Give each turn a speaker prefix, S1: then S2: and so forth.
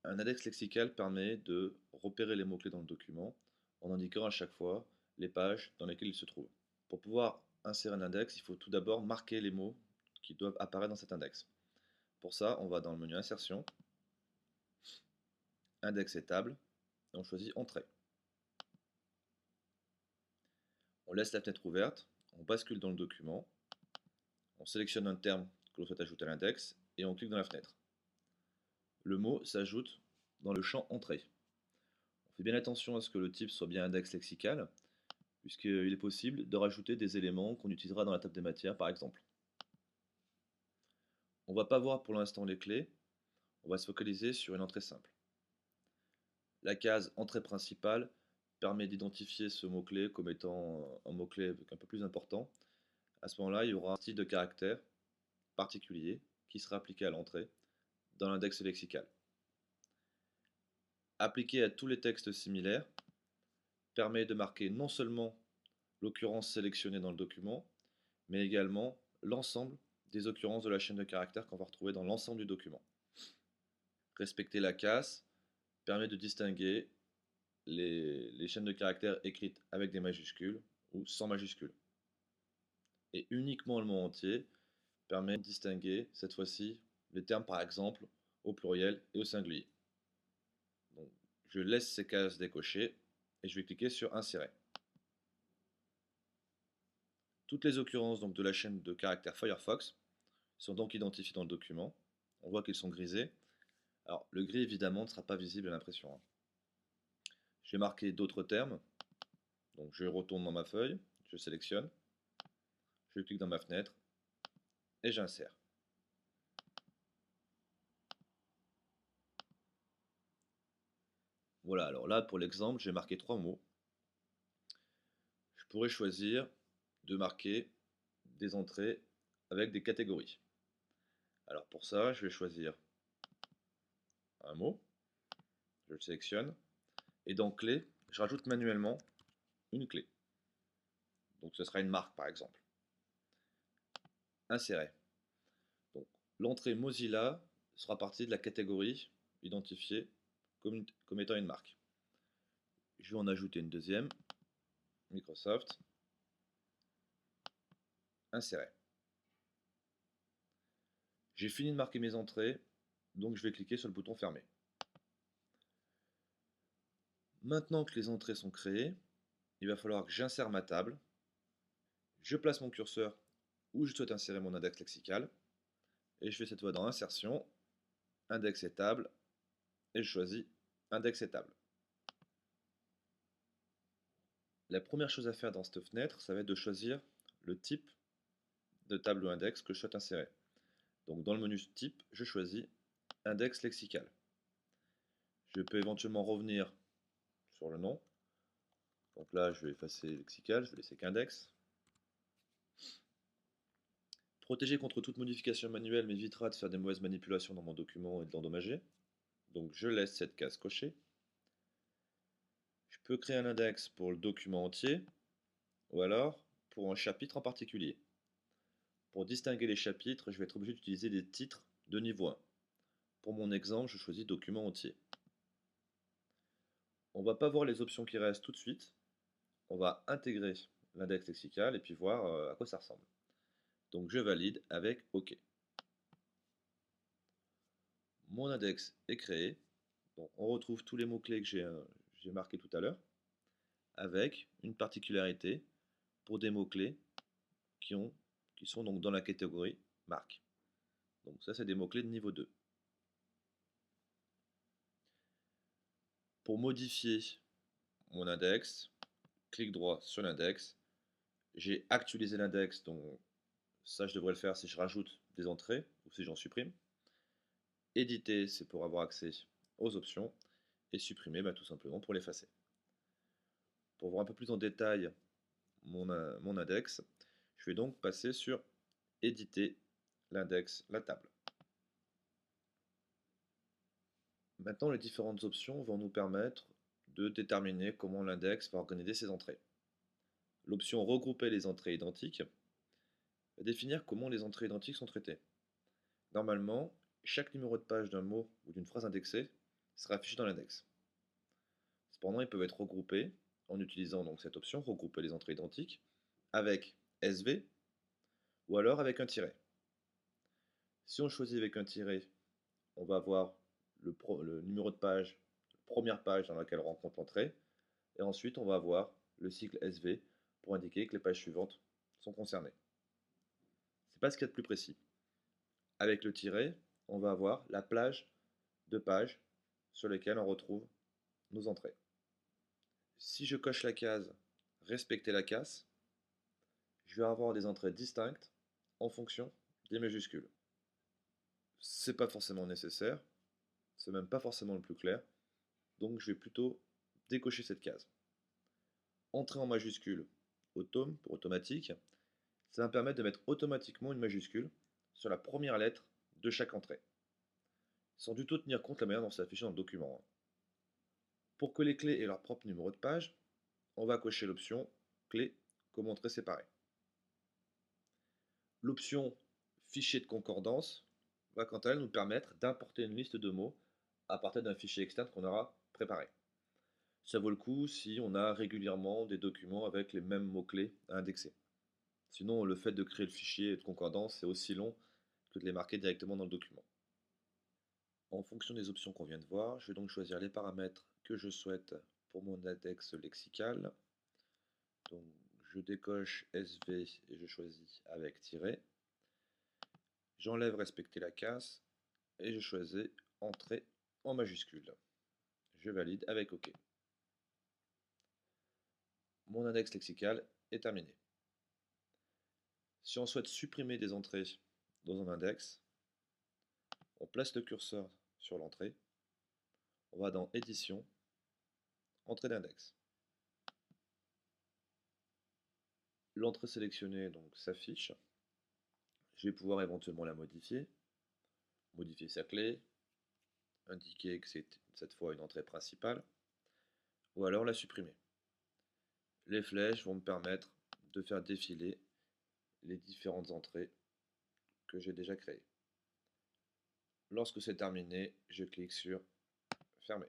S1: Un index lexical permet de repérer les mots-clés dans le document en indiquant à chaque fois les pages dans lesquelles ils se trouvent. Pour pouvoir insérer un index, il faut tout d'abord marquer les mots qui doivent apparaître dans cet index. Pour ça, on va dans le menu Insertion, Index et table, et on choisit Entrée. On laisse la fenêtre ouverte, on bascule dans le document, on sélectionne un terme que l'on souhaite ajouter à l'index et on clique dans la fenêtre. Le mot s'ajoute dans le champ Entrée. On fait bien attention à ce que le type soit bien index lexical, puisqu'il est possible de rajouter des éléments qu'on utilisera dans la table des matières par exemple. On ne va pas voir pour l'instant les clés, on va se focaliser sur une entrée simple. La case Entrée principale permet d'identifier ce mot-clé comme étant un mot-clé avec un peu plus important. À ce moment-là, il y aura un style de caractère particulier qui sera appliqué à l'entrée dans l'index lexical. Appliqué à tous les textes similaires permet de marquer non seulement l'occurrence sélectionnée dans le document, mais également l'ensemble des occurrences de la chaîne de caractères qu'on va retrouver dans l'ensemble du document. Respecter la casse permet de distinguer les chaînes de caractères écrites avec des majuscules ou sans majuscules. Et uniquement le mot entier permet de distinguer cette fois-ci les termes par exemple au pluriel et au singulier. Donc, je laisse ces cases décochées et je vais cliquer sur Insérer. Toutes les occurrences donc, de la chaîne de caractères Firefox sont donc identifiées dans le document. On voit qu'elles sont grisées. Alors, le gris évidemment ne sera pas visible à l'impression. Je vais marquer d'autres termes. Donc, je retourne dans ma feuille, je sélectionne, je clique dans ma fenêtre et j'insère. Voilà, alors là, pour l'exemple, j'ai marqué 3 mots. Je pourrais choisir de marquer des entrées avec des catégories. Alors pour ça, je vais choisir un mot, je le sélectionne, et dans clé, je rajoute manuellement une clé. Donc ce sera une marque par exemple. Insérer. Donc l'entrée Mozilla sera partie de la catégorie identifiée comme étant une marque. Je vais en ajouter une deuxième, Microsoft. Insérer. J'ai fini de marquer mes entrées, donc je vais cliquer sur le bouton fermer. Maintenant que les entrées sont créées, il va falloir que j'insère ma table. Je place mon curseur où je souhaite insérer mon index lexical. Et je fais cette fois dans Insertion, Index et table, et je choisis Index et table. La première chose à faire dans cette fenêtre, ça va être de choisir le type de table ou index que je souhaite insérer. Donc dans le menu type, je choisis Index lexical. Je peux éventuellement revenir sur le nom. Donc là, je vais effacer lexical, je vais laisser qu'index. Protéger contre toute modification manuelle m'évitera de faire des mauvaises manipulations dans mon document et de l'endommager. Donc je laisse cette case cochée. Je peux créer un index pour le document entier ou alors pour un chapitre en particulier. Pour distinguer les chapitres, je vais être obligé d'utiliser des titres de niveau 1. Pour mon exemple, je choisis document entier. On ne va pas voir les options qui restent tout de suite. On va intégrer l'index lexical et puis voir à quoi ça ressemble. Donc je valide avec OK. Mon index est créé. Donc on retrouve tous les mots-clés que j'ai marqués tout à l'heure, avec une particularité pour des mots-clés qui sont donc dans la catégorie marque. Donc ça, c'est des mots-clés de niveau 2. Pour modifier mon index, clic droit sur l'index, j'ai actualisé l'index, donc ça je devrais le faire si je rajoute des entrées ou si j'en supprime. Éditer, c'est pour avoir accès aux options, et supprimer, tout simplement pour l'effacer. Pour voir un peu plus en détail mon index, je vais donc passer sur éditer l'index, la table. Maintenant, les différentes options vont nous permettre de déterminer comment l'index va organiser ses entrées. L'option regrouper les entrées identiques va définir comment les entrées identiques sont traitées. Normalement, chaque numéro de page d'un mot ou d'une phrase indexée sera affiché dans l'index. Cependant, ils peuvent être regroupés en utilisant donc cette option, regrouper les entrées identiques, avec SV ou alors avec un tiret. Si on choisit avec un tiret, on va avoir le numéro de page, la première page dans laquelle on rencontre l'entrée, et ensuite on va avoir le cycle SV pour indiquer que les pages suivantes sont concernées. C'est pas ce qu'il y a de plus précis. Avec le tiret, on va avoir la plage de pages sur lesquelles on retrouve nos entrées. Si je coche la case respecter la casse, je vais avoir des entrées distinctes en fonction des majuscules. C'est pas forcément nécessaire, c'est même pas forcément le plus clair, donc je vais plutôt décocher cette case. Entrer en majuscule autom pour automatique, ça va me permettre de mettre automatiquement une majuscule sur la première lettre de chaque entrée, sans du tout tenir compte de la manière dont c'est affiché dans le document. Pour que les clés aient leur propre numéro de page, on va cocher l'option clé comme entrée séparée. L'option fichier de concordance va quant à elle nous permettre d'importer une liste de mots à partir d'un fichier externe qu'on aura préparé. Ça vaut le coup si on a régulièrement des documents avec les mêmes mots-clés à indexer. Sinon, le fait de créer le fichier de concordance, c'est aussi long que de les marquer directement dans le document. En fonction des options qu'on vient de voir, je vais donc choisir les paramètres que je souhaite pour mon index lexical. Donc, je décoche SV et je choisis avec tiret. J'enlève respecter la casse et je choisis entrée en majuscule. Je valide avec OK. Mon index lexical est terminé. Si on souhaite supprimer des entrées dans un index, on place le curseur sur l'entrée, on va dans Édition, Entrée d'index. L'entrée sélectionnée donc s'affiche. Je vais pouvoir éventuellement la modifier sa clé, indiquer que c'est cette fois une entrée principale, ou alors la supprimer. Les flèches vont me permettre de faire défiler les différentes entrées que j'ai déjà créées. Lorsque c'est terminé, je clique sur Fermer.